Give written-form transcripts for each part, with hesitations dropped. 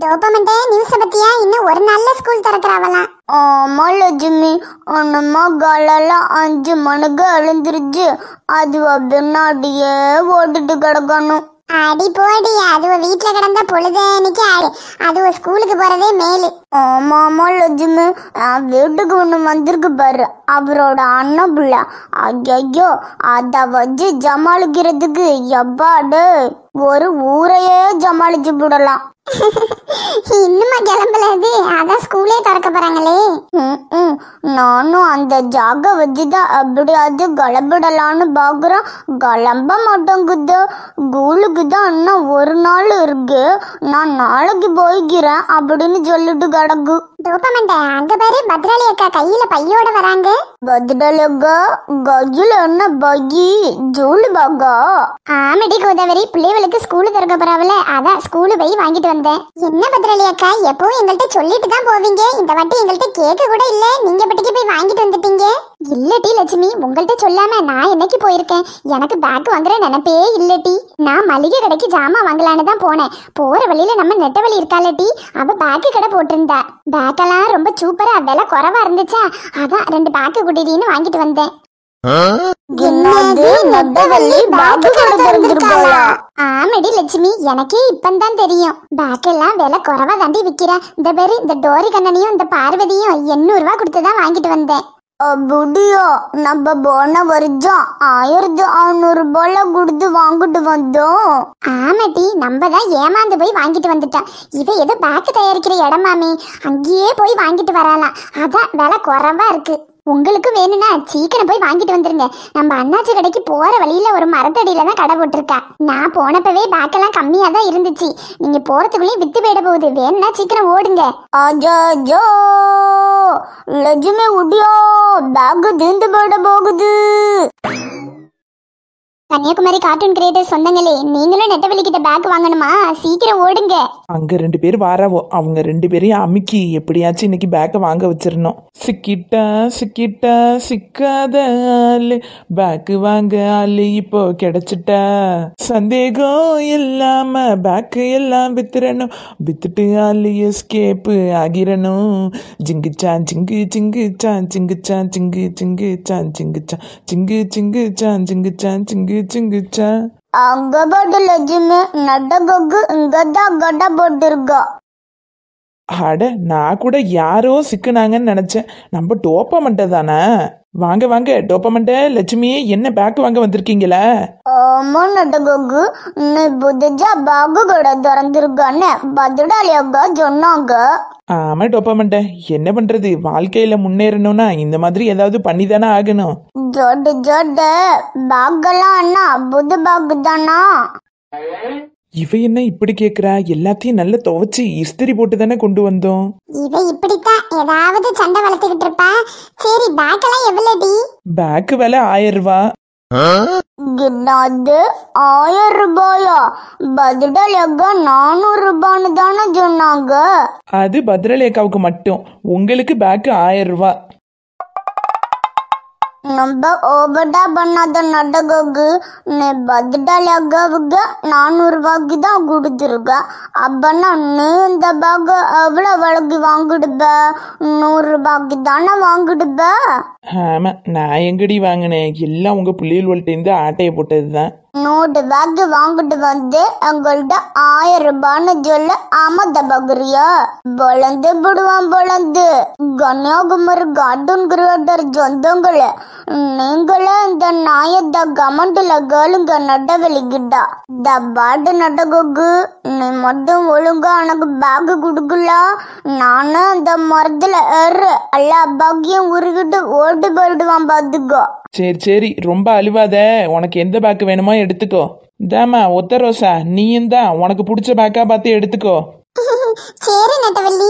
டோபமண்டே news பத்தியா? இன்னும் ஒரு நாள்ல ஸ்கூல் திறக்கறாவலாம். ஆமா லட்சுமி, நம்ம காலெல்லாம் 5 மணிக்கு எழுந்திருச்சு அதுவ பின்னாடியே ஓடிட்டு கிடக்கணும். அடி போடி, அதுவ வீட்டுல கிடந்த பொழுதேனிக்கு அதுவ ஸ்கூலுக்கு போறதே மேலு. ஆமா லட்சுமி, வீட்டுக்கு ஒண்ணு வந்திருக்கு பாரு, அவரோட அண்ணன் பிள்ளை. ஐயோ, அத வச்சு ஜமாளிக்கிறதுக்கு எப்பாடு ஒரு ஊரையே ஜமாளிச்சு விடலாம். இன்னுமா கிளம்பலது? அதான் ஸ்கூலே திறக்க போறாங்களே. நானும் அந்த ஜாக வச்சுதான் எப்படியாவது கிளம்பிடலான்னு பாக்குறேன். கிளம்ப மாட்டேங்குது. ஸ்கூலுக்கு தான் இன்னும் ஒரு நாள் இருக்கு, நான் நாளைக்கு போய்க்கிறேன் அப்படின்னு சொல்லிட்டு கிடக்கு. டோபமண்டே, அங்க பாரு பத்ராளி அக்கா கையில பையோட வராங்க. பத்ராளி அக்கா கையில என்ன பையி? ஜூலு பாக்கா? ஆமடி கோதாவரி, பிள்ளைகளுக்கு ஸ்கூலு திறக்க போறாவல, அதான் ஸ்கூலு போய் வாங்கிட்டு வந்தேன். என்ன பத்ராளி அக்கா, எப்பவும் எங்கள்கிட்ட சொல்லிட்டு தான் போவீங்க, இந்த வாட்டி எங்கள்கிட்ட கேட்க கூட இல்ல, நீங்க பட்டிக்கு போய் வாங்கிட்டு வந்துட்டீங்க. இல்லட்டி லட்சுமி, உங்கள்கிட்ட சொல்லாம நான் என்னைக்கு போயிருக்கேன்? எனக்கு பேக் வாங்குற நினைப்பே இல்லட்டி. நான் மளிகை கடைக்கு ஜாமான் வாங்கலான்னு தான் போனேன். போற வழியில நம்ம நெட்டவழி இருக்காலட்டி, அவ பேக்கு கடை போட்டிருந்தா. பேக்கெல்லாம் ரொம்ப சூப்பரா விலை குறைவா இருந்துச்சா, அதான் 2 பேக்கு குட்டின்னு வாங்கிட்டு வந்தேன். ஆமடி லட்சுமி, எனக்கே இப்பந்தான் தெரியும். பேக் எல்லாம் விலை குறைவா தாண்டி விக்கிறேன். இந்த பேரு இந்த டோரி கண்ணனையும் இந்த பார்வதியும் 800 ரூபா கொடுத்துதான் வாங்கிட்டு வந்தேன். அப்படியா? நம்ம போன வருஷம் 1500 ரூபாய்ல கொடுத்து வாங்கிட்டு வந்தோம். ஆமாட்டி, நம்ம தான் ஏமாந்து போய் வாங்கிட்டு வந்துட்டோம். இவ ஏதோ பேக் தயாரிக்கிற இடமாமே, அங்கேயே போய் வாங்கிட்டு வரலாம், அதான் விலை குறைவா இருக்கு. உங்களுக்கு வேணும்னா சீக்கிரம் போய் வாங்கிட்டு வந்துருங்க. நம்ம அண்ணாச்சி கடைக்கு போற வழியில ஒரு மரத்தடியில தான் கடை போட்டிருக்கா. நான் போனப்பவே பேக்கெல்லாம் கம்மியா தான் இருந்துச்சு. நீங்க போறதுக்குள்ளேயும் வித்து போயிட போகுது, வேணும்னா சீக்கிரம் ஓடுங்க. அஜோ லட்சுமி உடியோ, பேக் தீந்து போயிட போகுது. கன்னியாகுமரி கார்ட்டூன் கிரியேட்டர் சொந்தங்களே, நீங்களும் நெட்டவெளி கிட்ட பேக் வாங்கணுமா? சீக்கிரம் ஓடுங்க. அங்க 2 பேர் வாராவோ, அவங்க 2 பேரையும் அமுக்கி எப்படியாச்சும் இன்னைக்கு பேக்கை வாங்க வச்சிடணும். சிக்கிட்டா சிக்காத ஆளு, பேக்கு வாங்க ஆளு இப்போ கிடைச்சிட்டா. சந்தேகம் இல்லாம பேக்கு எல்லாம் வித்துறணும், வித்துட்டு ஆளு எஸ்கேப்பு ஆகிரணும். ஜிங்குச்சான் ஜிங்கு ஜிங்குச்சான் ஜிங்குச்சான் ஜிங்கு ஜிங்குச்சான் ஜிங்குச்சான் ஜிங்கு ஜிங்குச்சான் ஜிங்குச்சான் ஜிங்கு ஜிங்குச்சா. அங்க பாட்டு லட்சுமி, நடக்கு இங்கதான் கடை போட்டிருக்கா. அட, நான் கூட யாரோ சிக்குனாங்கன்னு நினைச்சேன். நம்ம டோப்பமண்டை தானே? வாங்க வாங்க டோப்பமண்டை, லட்சுமி என்ன பேக் வாங்க வந்திருக்கீங்களா? ஆமா நடக்கு, நீ புதுஜா பேக்கு கடை திறந்திருக்கான்னு பத்ராளி அக்கா சொன்னாங்க. ஆமா டோப்பமண்டை, என்ன பண்றது, வாழ்க்கையில முன்னேறணும்னா இந்த மாதிரி ஏதாவது பண்ணி தானே ஆகணும். ஜோடு பேக்கெல்லாம் அண்ணா புது பேக்கு தானா? இவ என்ன இப்படி கேக்குறா? எல்லாத்தையும் நல்லா துவைச்சு இஸ்திரி போட்டு தானே கொண்டு வந்தோம். இவ இப்படித்தான் ஏதாவது சண்டை வளர்த்துக்கிட்டு இருப்பா. சரி, பேக்கெல்லாம் எவ்வளோடி? பேக்கு விலை 1000 ரூபா. என்னது 1000 ரூபாயா? பத்ராளி அக்கா 400 ரூபான்னு தானே சொன்னாங்க. அது பத்ராளி அக்காவுக்கு மட்டும், உங்களுக்கு பேக்கு 1000 ரூபா. நம்ம ஓவர்டா பண்ணாத நடக்கு, நீ பத்ராளி அக்காவுக்கு 400 ரூபாய்க்கு தான் கொடுத்துருக்க. அப்பனா நீ இந்த பேக் எவ்வளவு விலைக்கு வாங்கிடுப்ப? 100 ரூபாய்க்கு தானே வாங்கிடுப்ப? ஆமா, நான் எங்கடி வாங்கினேன், எல்லாம் உங்க பிள்ளைகள்கிட்ட இருந்து ஆட்டையை போட்டதுதான். 100 பேக் வாங்கிட்டு வந்து எங்கள்கிட்ட 1000 ரூபான்னு சொல்ல ஆமாத்த பகுரியா? பொழந்து விடுவான் பொழந்து. கன்னியாகுமரி கார்ட்டூன் கிரியேட்டர் சொந்தங்களே, நீங்களே இந்த நாயத்தை கமெண்ட்ல கேளுங்க நட்டவெளிக்கிட்டா. இந்த பாட்டு நடக்கு, நீ மட்டும் ஒழுங்கா எனக்கு பேக் கொடுக்கல, நானும் அந்த மரத்துல ஏறு எல்லா பேக்கையும் உருகிட்டு ஓட்டு போயிடுவான் பாத்துக்கோ. சரி ரொம்ப அழுவாத, உனக்கு எந்த பேக்கு வேணுமோ எடுத்துக்கோ. இந்தாமா ஒத்த ரோசா, நீயும் தான் உனக்கு பிடிச்ச பேக்கா பார்த்து எடுத்துக்கோ. சரி நெட்டவள்ளி.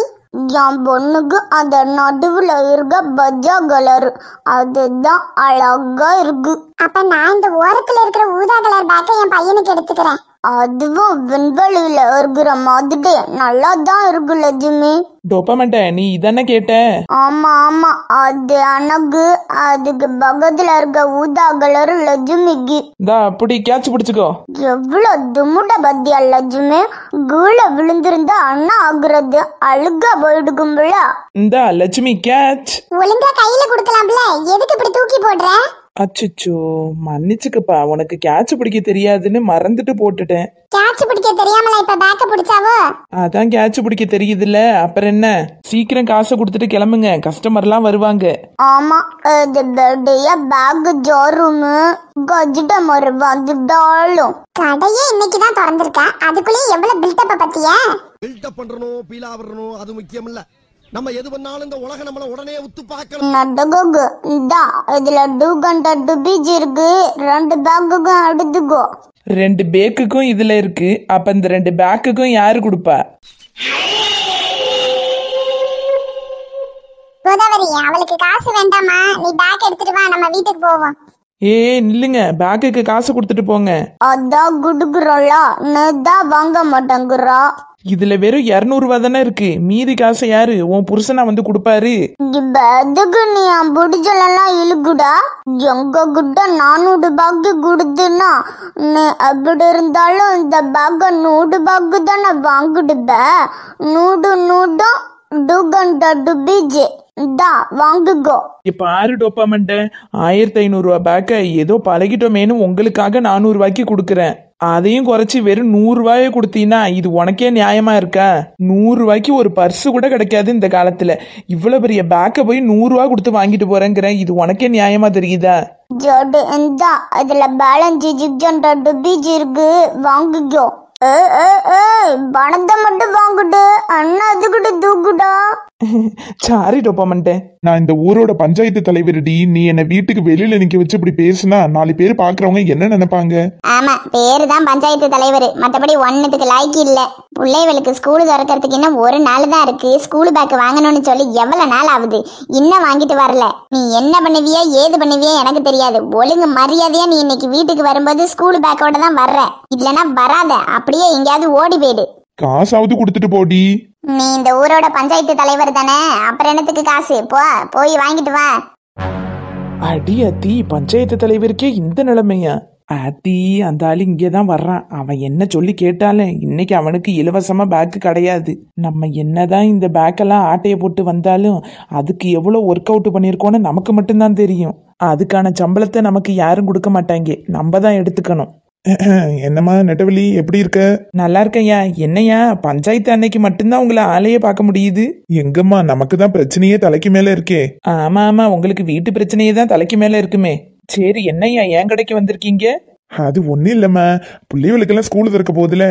என் பொண்ணுக்கு அந்த நடுவுல இருக்க பஜ்ஜா கலர் அதுதான் அழகா இருக்கு. அப்ப நான் இந்த ஓரத்துல இருக்கிற ஊதா கலர் பேக்கை என் பையனுக்கு எடுத்துக்கிறேன். அதுவும் விண்வெளியில இருக்கிற மாதிரி நல்லா தான் இருக்கு லட்சுமி. டோப்பமண்ட நீ இதானே கேட்ட? ஆமா ஆமா, அது அணகு, அதுக்கு பக்கத்துல இருக்க ஊதா கலர் லட்சுமிக்கு. இந்தா அப்படி கேட்ச் பிடிச்சுக்கோ. எவ்வளவு துமுட பத்தியா லட்சுமி, கீழே விழுந்திருந்தா அண்ணா ஆகுறது அழுகா போயிடுக்கும்பல. இந்தா லட்சுமி கேட்ச். ஒழுங்கா கையில குடுக்கலாம்ல, எதுக்கு இப்படி தூக்கி போடுற? அச்சோ மன்னிச்சுக்கப்பா, உனக்கு கேட்ச் பிடிக்க தெரியாதுன்னு மறந்துட்டு போட்டுட்டேன். கேட்ச் பிடிக்க தெரியாமல இப்ப பேக்க பிடிச்சாவோ? அதான் கேட்ச் பிடிக்க தெரியுதுல்ல, அப்புறம் என்ன? சீக்கிரம் காசை கொடுத்துட்டு கிளம்புங்க, கஸ்டமர்லாம் வருவாங்க. ஆமா, இது பெட்டைய பேக் ஜோரூமு கஜிடமர் வந்துட்டாலும். கடையே இன்னைக்குதான் திறந்திருக்கேன், அதுக்குள்ளேயே எவ்வளவு பில்டப்ப பத்தியா? பில்டப் பண்றணும், பீலா வரணும், அது முக்கியம் இல்ல. நம்ம எது பண்ணாலும் இந்த உலகம் நம்மள உடனே உத்து பார்க்கணும். நடகுகு இந்தா, இதுல 200 பீச் இருக்கு, 2 பேக்குக்கும் எடுத்துக்கோ. 2 பேக்குக்கும் இதுல இருக்கு, அப்ப இந்த 2 பேக்குக்கும் யாரு கொடுப்பா? கோதாவரி, அவளுக்கு காசு வேண்டாமா? நீ பேக் எடுத்துட்டு வா, நம்ம வீட்டுக்கு போவோம். நில்லுங்க, பேக்குக்கு காசு கொடுத்துட்டு போங்க. அதான் குடுக்குறோம்ல, நீதான் வாங்க மாட்டேங்குறா. இதுல வெறும் 200 ரூபா தானே இருக்கு, மீதி காசை யாரு? உன் புருஷனா வந்து கொடுப்பாரு. இப்ப எதுக்கு நீ என் பிடிச்சலாம் இழுக்குடா? எங்க கிட்ட 400 பாக்கு கொடுத்துனா நீ எப்படி இருந்தாலும் இந்த பேக்க 100 பாக்கு தானே வாங்கிடுப்ப. 100 200 பீஜ் தான் வாங்குகோ. இப்ப ஆறு டோப்பாமண்ட 1500 ரூபா பேக்க ஏதோ பழகிட்டோமேனு உங்களுக்காக 400 ரூபாய்க்கு கொடுக்குறேன். அதையும் குறைச்சி வெறும் 100 ரூபாயை கொடுத்தீங்கன்னா இது உனக்கே நியாயமா இருக்கா? 100 ரூபாய்க்கு ஒரு பர்ஸ் கூட கிடைக்காது இந்த காலத்துல. இவ்வளவு பெரிய பேக்க போய் 100 ரூபா கொடுத்து வாங்கிட்டு போறேங்கிறேன், இது உனக்கே நியாயமா தெரியுதா? ஜோடு இந்தா, இதுல பேலன்ஸ் 600 பீஜ் இருக்கு, வாங்குகோ. பணத்தை மட்டும் வாங்குடு, அண்ணா அதுக்கிட்ட தூக்குடா. சாரி டோப்பாமண்ட. நான் இந்த ஊரோட பஞ்சாயத்து தலைவருடி, நீ என்ன வீட்டுக்கு வெளியில நிக்க வச்சு இப்படி பேசுனா 4 பேர் பாக்குறவங்க என்ன நினைப்பாங்க? ஆமா, பேரு தான் பஞ்சாயத்து தலைவர், மத்தபடி ஒன்னத்துக்கு லாய்க்கு இல்ல. பிள்ளைகளுக்கு ஸ்கூல் திறக்கிறதுக்கு இன்னும் 1 நாள் தான் இருக்கு. ஸ்கூல் பேக் வாங்கணும்னு சொல்லி எவ்வளவு நாள் ஆகுது, இன்னும் வாங்கிட்டு வரல. நீ என்ன பண்ணுவியா ஏது பண்ணுவியா எனக்கு தெரியாது. ஒழுங்கு மரியாதையா நீ இன்னைக்கு வீட்டுக்கு வரும்போது ஸ்கூல் பேக்கோட தான் வர்ற, இல்லனா வராத, அப்படியே எங்கேயாவது ஓடி போயிடு. காசாவது கொடுத்துட்டு போடி. நீ இந்த ஊரோட பஞ்சாயத்து தலைவர் தானே, அப்புறம் என்னத்துக்கு காசு? போய் வாங்கிட்டு வா. அடி அத்தி, பஞ்சாயத்து தலைவருக்கே இந்த நிலைமையா? ஆத்தி, அந்த ஆளு இங்கேதான் வர்றான். அவன் என்ன சொல்லி கேட்டாலும் இன்னைக்கு அவனுக்கு இலவசமா பேக்கு கிடையாது. நம்ம என்னதான் இந்த பேக்கெல்லாம் ஆட்டைய போட்டு வந்தாலும் அதுக்கு எவ்வளோ ஒர்க் அவுட் பண்ணியிருக்கோன்னு நமக்கு மட்டும்தான் தெரியும். அதுக்கான சம்பளத்தை நமக்கு யாரும் கொடுக்க மாட்டாங்க, நம்ம தான் எடுத்துக்கணும். என்னம்மா நெட்டவெளி, எப்படி இருக்க? நல்லா இருக்கேயா. என்னையா, பஞ்சாயத்து அன்னைக்கு மட்டும்தான் உங்களை ஆளையே பார்க்க முடியுது. எங்கம்மா, நமக்கு தான் பிரச்சனையே தலைக்கு மேல இருக்கே. ஆமா ஆமா, உங்களுக்கு வீட்டு பிரச்சனையே தான் தலைக்கு மேல இருக்குமே. சரி, என்னையா என் கடைக்கு வந்திருக்கீங்க? அது ஒன்றும் இல்லைம்மா, பிள்ளைகளுக்கெல்லாம் ஸ்கூல் திறக்க போகுதுல,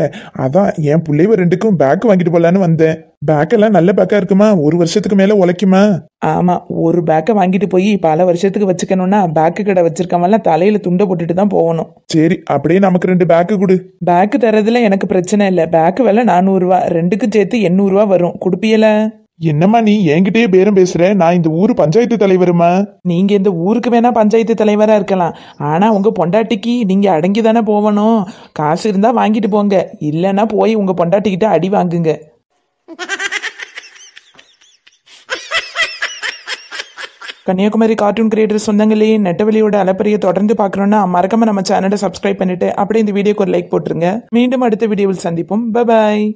அதான் என் பிள்ளைவ 2க்கும் பேக் வாங்கிட்டு போகலான்னு வந்தேன். பேக்கெல்லாம் நல்ல பேக்கா இருக்குமா? 1 வருஷத்துக்கு மேல உழைக்குமா? ஆமா, ஒரு பேக்கை வாங்கிட்டு போய் பல வருஷத்துக்கு வச்சுக்கணும்னா பேக்கு கடை வச்சிருக்கவெல்லாம் தலையில துண்டை போட்டுட்டு தான் போகணும். சரி, அப்படியே நமக்கு 2 பேக்கு கொடு. பேக்கு தரதுல எனக்கு பிரச்சனை இல்லை. பேக்கு விலை 400 ரூபா, 2க்கும் சேர்த்து 800 ரூபா வரும். கொடுப்பியல? என்னம்மா நீ என்கிட்டயே பேரம் பேசுற? நான் இந்த ஊரு பஞ்சாயத்து தலைவருமா. நீங்க இந்த ஊருக்கு வேணா பஞ்சாயத்து தலைவரா இருக்கலாம், ஆனா உங்க பொண்டாட்டிக்கு நீங்க அடங்கி தானே போகணும். காசு இருந்தா வாங்கிட்டு போங்க, இல்லைன்னா போய் உங்க பொண்டாட்டிக்கிட்ட அடி வாங்குங்க. கன்னியாகுமரி கார்ட்டூன் கிரியேட்டர் சொந்தங்களே, நெட்டவெளியோட அலப்பறையை தொடர்ந்து பார்க்கணும்னா மறக்காம நம்ம சேனலை சப்ஸ்கிரைப் பண்ணிட்டு அப்படியே இந்த வீடியோக்கு ஒரு லைக் போட்டுருங்க. மீண்டும் அடுத்த வீடியோவில் சந்திப்போம். Bye bye.